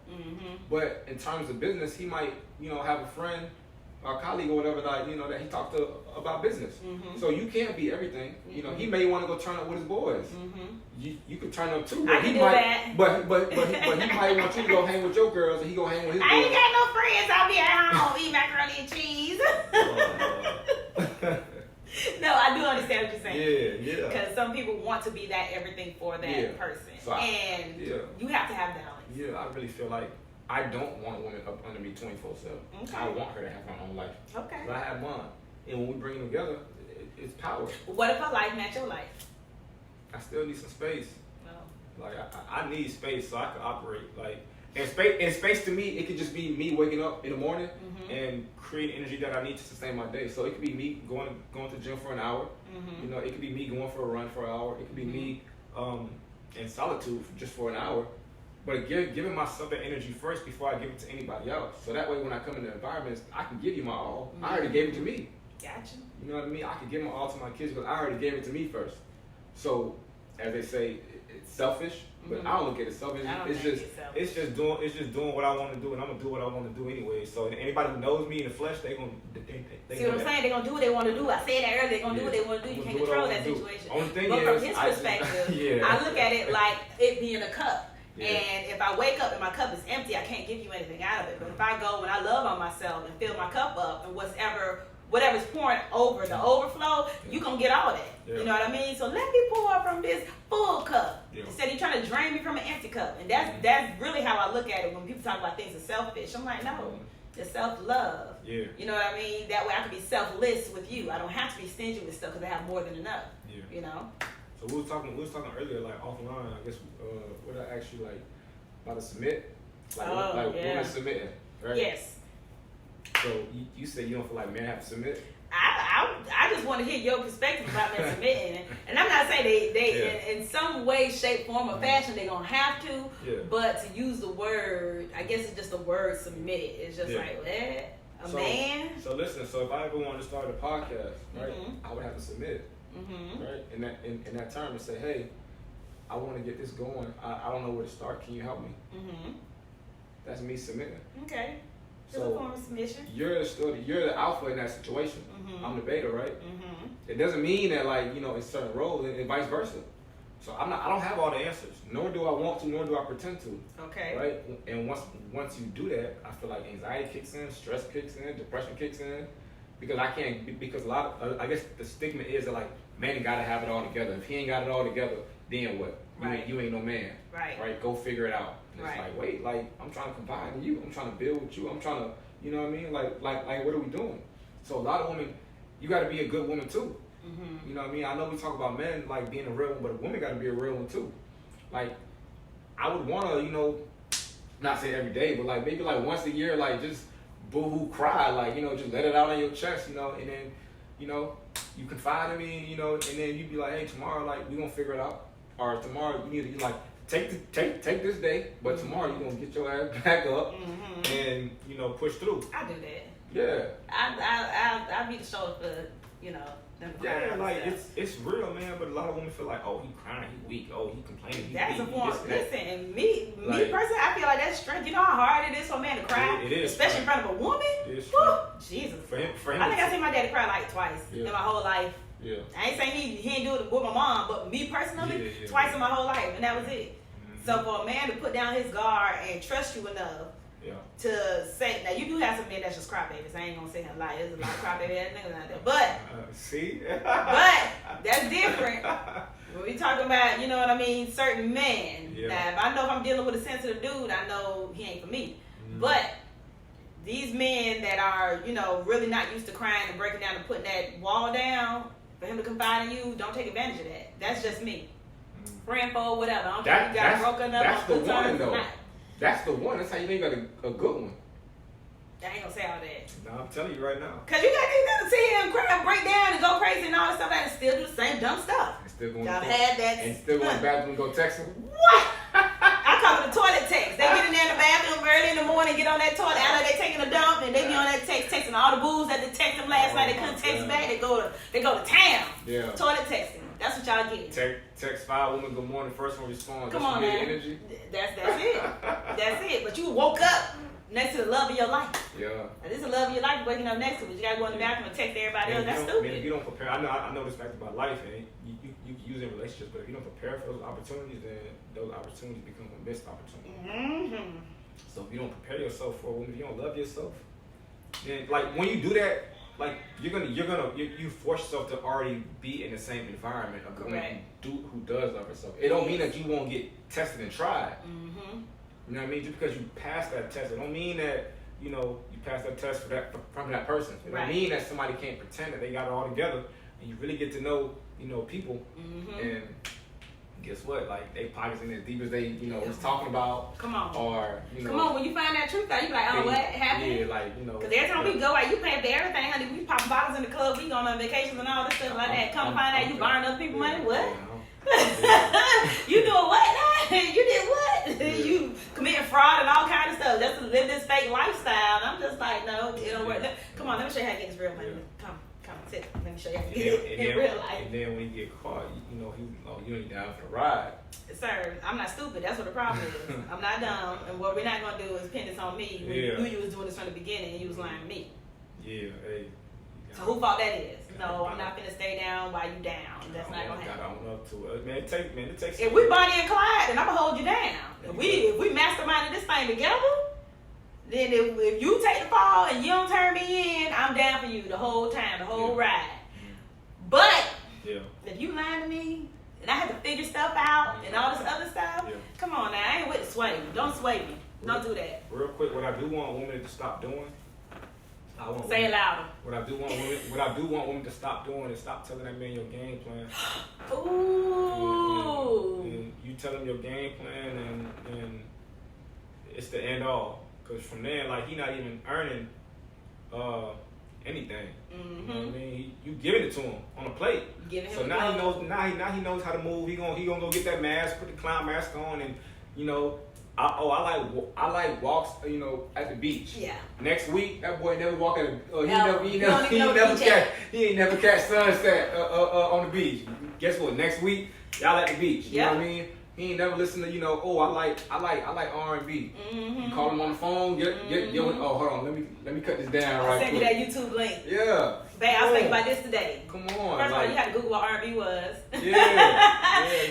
but in terms of business, he might, you know, have a friend or colleague or whatever that, you know, that he talked to about business. So you can't be everything. You know, he may want to go turn up with his boys. You could turn up too. But I can do that. But he might want you to go hang with your girls, and he go hang with his boys. I ain't got no friends. I'll be at home eating macaroni and cheese. No, I do understand what you're saying. Yeah. Because some people want to be that everything for that person. So you have to have balance. Yeah, I really feel like I don't want a woman up under me 24/7. Okay. I want her to have her own life. Okay. But I have mine. And when we bring them together, it's power. What if her life match your life? I still need some space. Oh. Like I need space so I can operate. Like and space to me, it could just be me waking up in the morning and creating energy that I need to sustain my day. So it could be me going to the gym for an hour. You know, it could be me going for a run for an hour. It could be me in solitude just for an hour, but giving myself the energy first before I give it to anybody else. So that way when I come into environments, I can give you my all. I already gave it to me. Gotcha. You know what I mean? I can give my all to my kids, but I already gave it to me first. So, as they say, it's selfish, but I don't look at it selfish. It's just doing what I want to do, and I'm gonna do what I want to do anyway. So anybody who knows me in the flesh, they see what I'm saying? They're gonna do what they want to do. I said that earlier. They're gonna do what they want to do. You can't control that situation. Only thing but is, from his perspective, I look at it like it being a cup. Yeah. And if I wake up and my cup is empty, I can't give you anything out of it. But if I go and I love on myself and fill my cup up, and whatever's pouring over the overflow, you gonna get all that. Yeah. You know what I mean? So let me pour from this full cup instead of you trying to drain me from an empty cup. And that's really how I look at it when people talk about things are selfish. I'm like, no, it's self-love. Yeah. You know what I mean? That way I can be selfless with you. I don't have to be stingy with stuff because I have more than enough. Yeah. You know? So we was talking earlier, like offline. I guess what I asked you, like about to submit, women submitting, right? Yes. So you say you don't feel like men have to submit? I just want to hear your perspective about men submitting, and I'm not saying they in some way, shape, form, or fashion they're gonna have to, but to use the word, I guess it's just the word submit. It's just like what? Man. So listen. So if I ever wanted to start a podcast, right, I would have to submit. Right, in that term, and say, hey, I want to get this going. I don't know where to start. Can you help me? That's me submitting. Okay. So it's a form of submission. You're the alpha in that situation. I'm the beta, right? It doesn't mean that in certain roles and vice versa. So I don't have all the answers. Nor do I want to. Nor do I pretend to. Okay. Right. And once you do that, I feel like anxiety kicks in, stress kicks in, depression kicks in. Because a lot of, I guess the stigma is that like, man, gotta have it all together. If he ain't got it all together, then what? You ain't no man. Right. Go figure it out. And it's like, wait, like, I'm trying to confide in you. I'm trying to build with you. I'm trying to, you know what I mean? Like, what are we doing? So a lot of women, you gotta be a good woman too. You know what I mean? I know we talk about men like being a real one, but a woman gotta be a real one too. Like, I would wanna, not say every day, but like maybe like once a year, like just boo-hoo cry, like, just let it out on your chest, and then, you confide in me, and then you be like, hey, tomorrow, like, we gonna figure it out, or tomorrow you need to, like, take this day, but tomorrow you gonna get your ass back up and, push through. I do that. Yeah. I be the shoulder for, them yeah, like, it's real, man, but a lot of women feel like, oh, he crying, he weak, oh, he complaining, that's weak, a form. Listen, me personally, I feel like that's strength. You know how hard it is for a man to cry? It is. Especially in front of a woman? It is. Woo, Jesus. For him, I think I seen my daddy cry like twice in my whole life. Yeah. I ain't saying he ain't do it with my mom, but me personally, twice in my whole life, and that was it. So for a man to put down his guard and trust you enough to say, now you do have some men that's just crybabies. I ain't gonna say him lie. There's a lot of crybaby ass niggas out there, but see, but that's different. When we talking about, you know what I mean, certain men. Now, if I know if I'm dealing with a sensitive dude, I know he ain't for me. But these men that are, really not used to crying and breaking down and putting that wall down, for him to confide in you, don't take advantage of that. That's just me. Praying for whatever. I don't care if you got broken up. That's the one, though. That's the one. That's how you know you got a good one. I ain't gonna say all that. No, I'm telling you right now. Cause you got niggas to see him cry, break down, and go crazy and all that stuff, and still do the same dumb stuff. And still going. Y'all had that. And still going to the bathroom and go text him. What? I call it the toilet text. They get in there in the bathroom early in the morning, get on that toilet. I know they taking a dump, and they be on that text, texting all the booze that they text them last night. They couldn't text back. They go to town. Yeah. Toilet texting. That's what y'all get. Text 5 women, good morning. First one responds. Come on, man. Energy. That's it. That's it. But you woke up next to the love of your life. Yeah. Now, this is the love of your life. Waking up next to it. You gotta go in the bathroom and text everybody else. That's stupid. Man, if you don't prepare, I know this fact about life, and you use in relationships, but if you don't prepare for those opportunities, then those opportunities become a missed opportunity. So if you don't prepare yourself for it, if you don't love yourself, then like when you do that, like you force yourself to already be in the same environment of a woman who does love herself. It don't mean that you won't get tested and tried. You know what I mean? Just because you pass that test, it don't mean that you pass that test from that person. It don't mean that somebody can't pretend that they got it all together, and you really get to know people. And guess what? Like they pockets in as deep as they was talking about. Come on. Or come on, when you find that truth out, you be like, oh, what happened? Yeah, like Because every time we go out, you pay for everything, honey. We pop bottles in the club, we going on vacations and all this stuff like that. Come find out you borrowing other people's money. What? You doing what now? You did what? You committing fraud and all kind of stuff just to live this fake lifestyle. And I'm just like, no, it don't work. Come on, let me show you how to get this real money. Come, sit. Let me show you how to get it in real life. And then when you get caught, you ain't down for the ride. Sir, I'm not stupid. That's what the problem is. I'm not dumb. And what we're not going to do is pin this on me when you knew you was doing this from the beginning and you was lying to me. Yeah, hey. So who fault that is? No, I'm not finna stay down while you down. That's not gonna happen. I own up to it. Man, it takes. If we Bonnie and Clyde, then I'm gonna hold you down. If we masterminded this thing together, then if you take the fall and you don't turn me in, I'm down for you the whole time, the whole ride. But if you lying to me and I have to figure stuff out and all this other stuff, come on now, I ain't with the sway. Don't sway me. Don't do that. Real quick, what I do want women to stop doing. Say it louder. What I do want women to stop doing is stop telling that man your game plan. Ooh. And you tell him your game plan, and it's the end all. Cause from there, like he not even earning anything. Mm-hmm. You know what I mean? You giving it to him on a plate. So now he knows. Now he knows how to move. He gonna go get that mask, put the clown mask on, and I like walks, at the beach. Yeah. Next week, that boy never walk at he ain't never catch sunset on the beach. Guess what? Next week, y'all at the beach. You know what I mean? He ain't never listen to I like R&B. Mm-hmm. You call him on the phone. Hold on. Let me cut this down right quick. Send you that YouTube link. Yeah. Babe, I was thinking about this today. Come on. First of all, you had to Google what R&B was.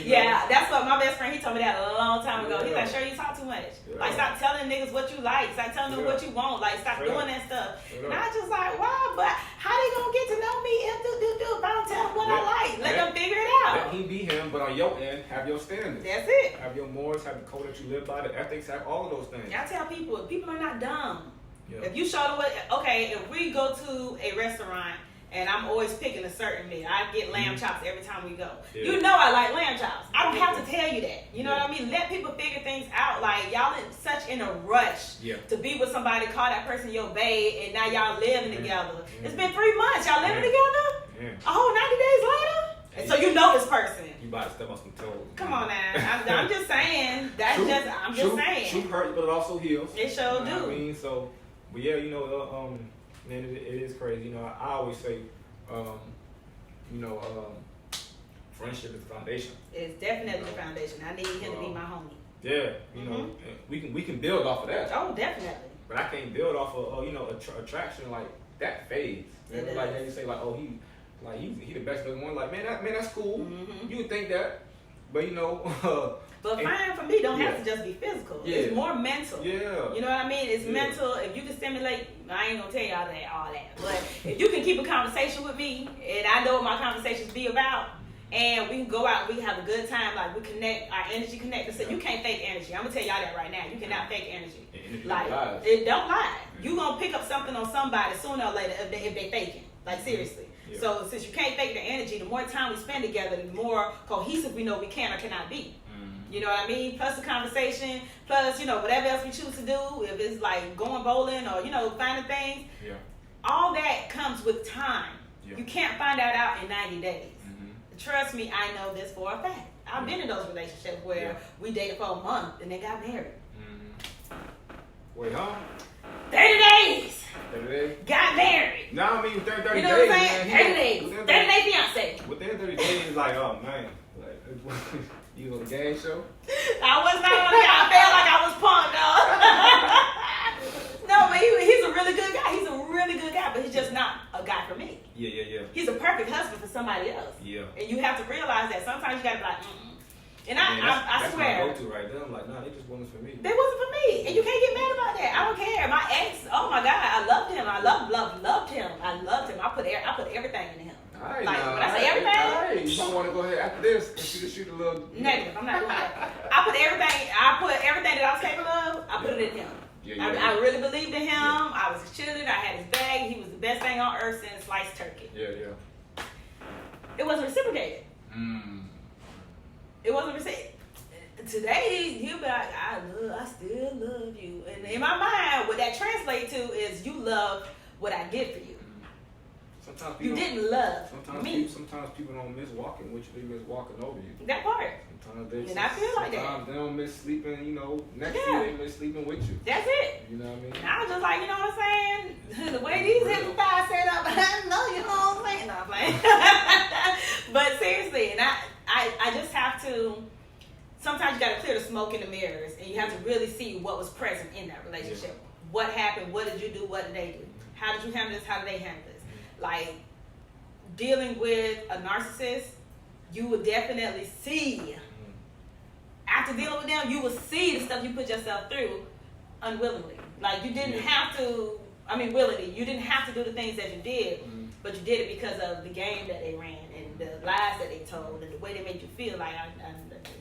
Yeah. That's what my best friend, he told me that a long time ago. He's like, sure, you talk too much. Yeah. Like, stop telling niggas what you like. Stop telling them what you want. Like, stop doing that stuff. And I just like, wow, but how they gonna get to know me if I don't tell them what I like? Let them figure it out. Let he be him, but on your end, have your standards. That's it. Have your morals, have the code that you live by, the ethics, have all of those things. I tell people are not dumb. Yeah. If you show them if we go to a restaurant and I'm always picking a certain meat, I get lamb chops every time we go. Yeah. You know I like lamb chops. I don't have to tell you that. You know what I mean? Let people figure things out. Like, y'all in a rush to be with somebody, call that person your babe, and now y'all living together. It's been 3 months. Y'all living together? A whole 90 days later? And so you know this person. You about to step on some toes. Come on now. I'm just saying. I'm just saying. Truth hurts, but it also heals. It sure do. I mean, so, but yeah, man, it is crazy. I always say, friendship is the foundation. It's definitely the foundation. I need him to be my homie. Yeah, we can build off of that. Oh, definitely. But I can't build off of attraction like that fades. Like you say, like, oh, he the best looking one. Like, man, that's cool. Mm-hmm. You would think that, but But fine for me don't have to just be physical. Yeah. It's more mental. Yeah. You know what I mean? It's mental. If you can stimulate, I ain't gonna tell y'all all that. But if you can keep a conversation with me, and I know what my conversations be about, and we can go out, we have a good time, like we connect, our energy connected. So you can't fake energy. I'm gonna tell y'all that right now. You cannot fake energy. Like, it don't lie. You gonna pick up something on somebody sooner or later if they faking. Like, seriously. Yeah. So since you can't fake the energy, the more time we spend together, the more cohesive we know we can or cannot be. You know what I mean? Plus the conversation, plus, whatever else we choose to do, if it's like going bowling or, finding things, all that comes with time. You can't find that out in 90 days. Trust me, I know this for a fact. I've been in those relationships where we dated for a month and then got married. Wait, huh? 30 days! 30 days? Got married. No, I mean, within 30 days. You know what I'm saying? 30 days. 30 day fiance. Within 30 days, like, oh, man. Like, you on the game show? I was not on the game. I felt like I was punked, though. No, but he's a really good guy. He's a really good guy, but he's just not a guy for me. Yeah. He's a perfect husband for somebody else. Yeah. And you have to realize that sometimes you got to be like, And I that's swear. That's my go-to right there. I'm like, nah, they just wasn't for me. They wasn't for me. And you can't get mad about that. I don't care. My ex, oh my God, I loved him. I loved him. I loved him. I put everything in him. All right, like, when I say everything. You might want to go ahead after this and shoot a little. Negative. I'm not doing that. I put everything that I was capable of, I put it in him. I really believed in him. I was chilling. I had his bag. He was the best thing on earth since sliced turkey. Yeah. It wasn't reciprocated. It wasn't reciprocated. Today, he'll be like, I still love you. And in my mind, what that translates to is you love what I did for you. Sometimes You people didn't love me. Sometimes people don't miss walking with you; they miss walking over you. That part. Sometimes they. And I feel like that. Sometimes they don't miss sleeping. You know, next to Yeah. you, they miss sleeping with you. That's it. You know what I mean? And I was just like, you know what I'm saying? The way these hips and thighs set up, I know, you know what I'm saying? No, I'm playing. But seriously, and I just have to, sometimes you got to clear the smoke in the mirrors, and you have to really see what was present in that relationship. Yeah. What happened? What did you do? What did they do? How did you handle this? How did they handle this? Like, dealing with a narcissist, you would definitely see, after dealing with them, you will see the stuff you put yourself through unwillingly. Like, you didn't have to, willingly. You didn't have to do the things that you did, but you did it because of the game that they ran and the lies that they told and the way they made you feel. Like, I'm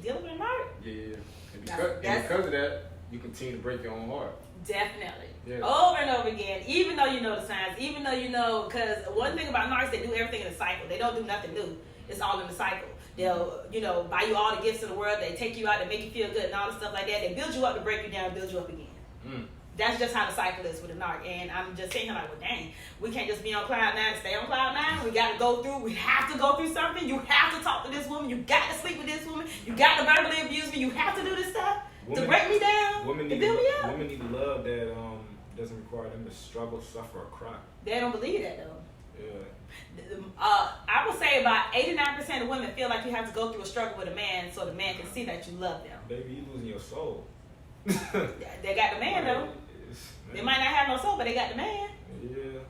dealing with a narc. Yeah. And because of that, you continue to break your own heart. Definitely. Yeah. Over and over again, even though you know the signs, even though you know, because one thing about narcissists, they do everything in a cycle. They don't do nothing new. It's all in the cycle. They'll, buy you all the gifts in the world. They take you out. They make you feel good and all the stuff like that. They build you up to break you down, build you up again. That's just how the cycle is with a narc. And I'm just saying, like, well, dang, we can't just be on cloud nine and stay on cloud nine. We got to go through. We have to go through something. You have to talk to this woman. You got to sleep with this woman. You got to verbally abuse me. You have to do this stuff to break me down, to build me up. Women need love that doesn't require them to struggle, suffer, or cry. They don't believe that, though. Yeah. I would say about 89% of women feel like you have to go through a struggle with a man so the man can see that you love them. Baby, you losing your soul. They got the man, though. They might not have no soul, but they got the man. Yeah.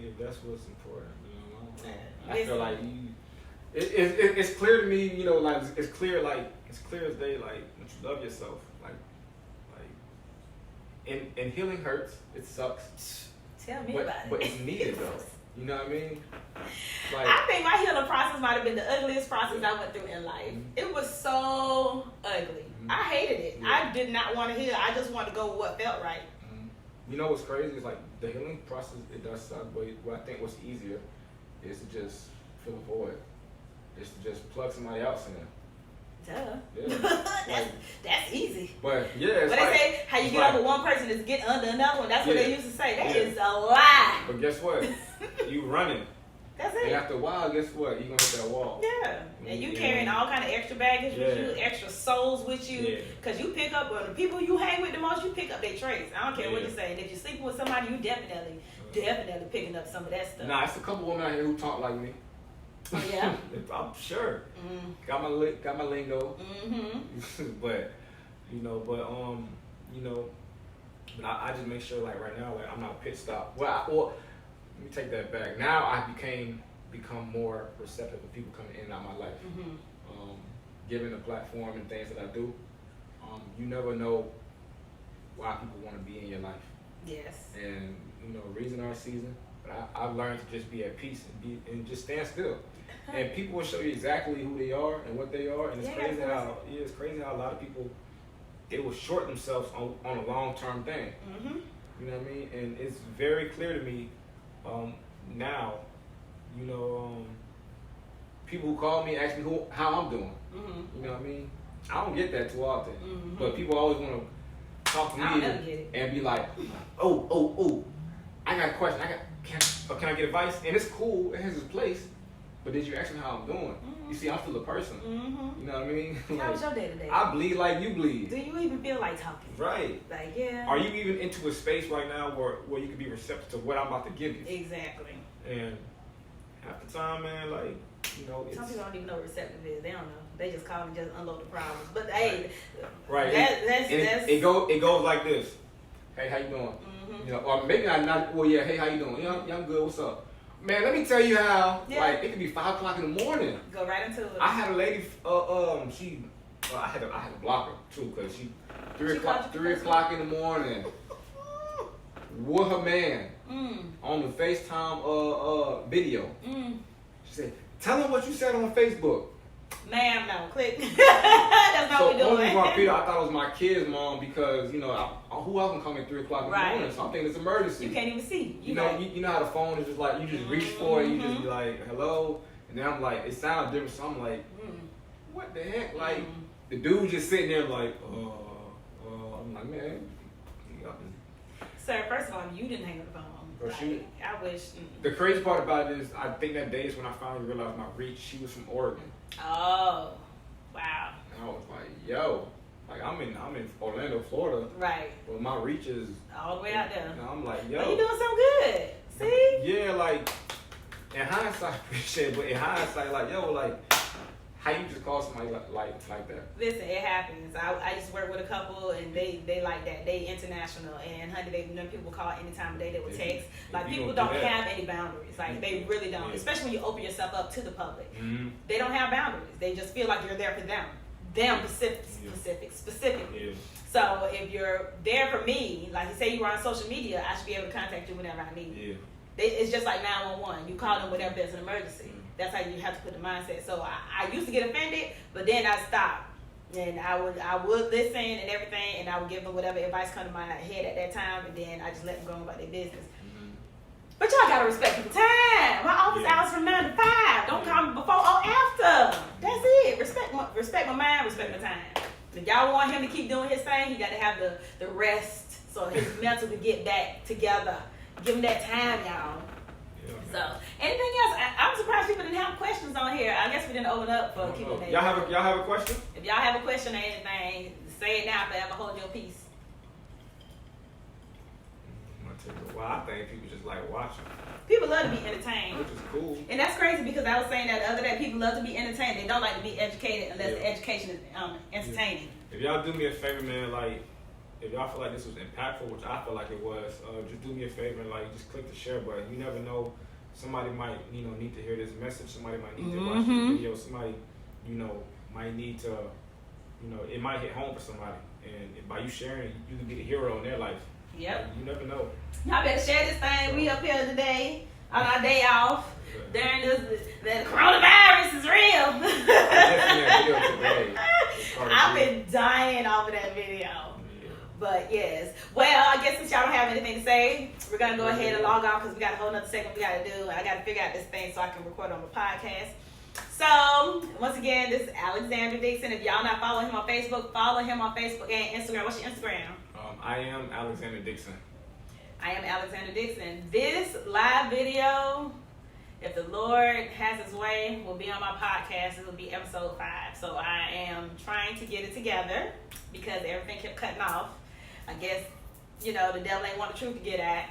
If that's what's important, I feel like it's clear to me, like it's clear as day, like when you love yourself, like and healing hurts, it sucks. Tell me about it. But it's needed though. You know what I mean? Like, I think my healing process might have been the ugliest process I went through in life. It was so ugly. I hated it. I did not want to heal. I just wanted to go with what felt right. You know what's crazy is like the healing process, it does suck, but what I think what's easier is to just fill a void. Is to just plug somebody else in. Duh. Yeah. That's easy. But yeah, but they say how you get over one person is get under another one. That's what they used to say. That is a lie. But guess what? You running. That's it. And after a while, guess what? You gonna hit that wall. Yeah. And you carrying all kind of extra baggage with you, extra souls with you. Because you pick up on the people you hang with the most, you pick up their traits. I don't care what you say. And if you're sleeping with somebody, you definitely picking up some of that stuff. Nah, it's a couple women out here who talk like me. Oh, yeah? I'm sure. Got my lingo. but I just make sure like right now, like I'm not a pit stop. Well, let me take that back. Now I become more receptive to people coming in and out of my life. Given a platform and things that I do, you never know why people want to be in your life. Yes. And reason our season. But I've learned to just be at peace and just stand still. And people will show you exactly who they are and what they are. And it's crazy how a lot of people, they will short themselves on a long-term thing. You know what I mean? And it's very clear to me now, people who call me ask me how I'm doing. You know what I mean? I don't get that too often. But people always want to talk to me and be like, oh, I got a question. Can I get advice? And it's cool. It has its place. But did you ask me how I'm doing? You see, I'm still a person. You know what I mean? How was your day today? I bleed like you bleed. Do you even feel like talking? Right. Like, yeah. Are you even into a space right now where you can be receptive to what I'm about to give you? Exactly. And half the time, man, like, it's... Some people don't even know what receptive is. They don't know. They just call and just unload the problems. But, hey. Right. That's... It goes like this. Hey, how you doing? Or maybe not. Well, yeah. Hey, how you doing? Yeah, I'm good. What's up, man? Let me tell you how. Yeah. Like it could be 5 o'clock in the morning. Go right into it. I had a lady. I had to block her too because she 3 o'clock in the morning with her man on the FaceTime video. She said, "Tell him what you said on Facebook." Ma'am, no, click. That's not what we're doing. I thought it was my kid's mom because who else can come at 3 o'clock in the morning? So I'm thinking it's an emergency. You can't even see. You know how the phone is just like you just reach for it, you just be like hello, and then I'm like it sounds different, so I'm like, what the heck? Like the dude just sitting there like, I'm like, man. Sir, first of all, you didn't hang up the phone. Bro, Like, I wish. The crazy part about it is, I think that day is when I finally realized my reach. She was from Oregon. Oh, wow. And I was like, yo, like I'm in Orlando, Florida. Right. But my reach is All the way out there. And I'm like, yo. But you doing so good. See? Yeah, like in hindsight, appreciate, but in hindsight, like, yo, like, how you just call somebody like that? Listen, it happens. I used to work with a couple, and they like that. They international, and honey, people call any time of day. They will text. Like, people don't have any boundaries. Like, they really don't. Yeah. Especially when you open yourself up to the public. Mm-hmm. They don't have boundaries. They just feel like you're there for them. Specifically. Yeah. So if you're there for me, like you say you were on social media, I should be able to contact you whenever I need you. Yeah. It's just like 911. You call them whenever there's an emergency. That's how you have to put the mindset. So I used to get offended, but then I stopped. And I would listen and everything, and I would give them whatever advice come to my head at that time, and then I just let them go about their business. But y'all gotta respect people's time. My office hours from 9 to 5. Don't call me before or after. That's it. Respect my mind, respect my time. If y'all want him to keep doing his thing, he gotta have the rest so his mental can get back together. Give him that time, y'all. Yeah, so, anything else? I'm surprised people didn't have questions on here. I guess we didn't open up for people. Y'all have a question? If y'all have a question or anything, say it now, forever hold your peace. Well, I think people just like watching. People love to be entertained. Which is cool. And that's crazy because I was saying that the other day, people love to be entertained. They don't like to be educated unless the education is entertaining. If y'all do me a favor, man, like, if y'all feel like this was impactful, which I feel like it was, just do me a favor and like just click the share button. You never know, somebody might need to hear this message. Somebody might need to watch this video. Somebody might need to it might hit home for somebody. And by you sharing, you can be the hero in their life. Yep. Like, you never know. Y'all better share this thing. We up here today on our day off. During the coronavirus is real. I've been dying off of that video. But yes. Well, I guess since y'all don't have anything to say, we're going to go ahead and log off because we got a whole nother segment we got to do. I got to figure out this thing so I can record on my podcast. So, once again, this is Alexander Dixon. If y'all not following him on Facebook, follow him on Facebook and Instagram. What's your Instagram? I am Alexander Dixon. I am Alexander Dixon. This live video, if the Lord has his way, will be on my podcast. It will be episode 5. So I am trying to get it together because everything kept cutting off. I guess, the devil ain't want the truth to get at.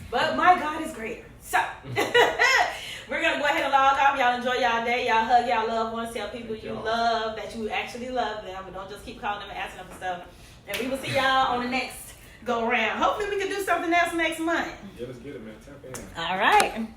But my God is greater. So, we're going to go ahead and log off. Y'all enjoy y'all day. Y'all hug y'all loved ones. Tell people you love, that you actually love them. And don't just keep calling them and asking them for stuff. And we will see y'all on the next go around. Hopefully we can do something else next month. Yeah, let's get it, man. Tap in. All right.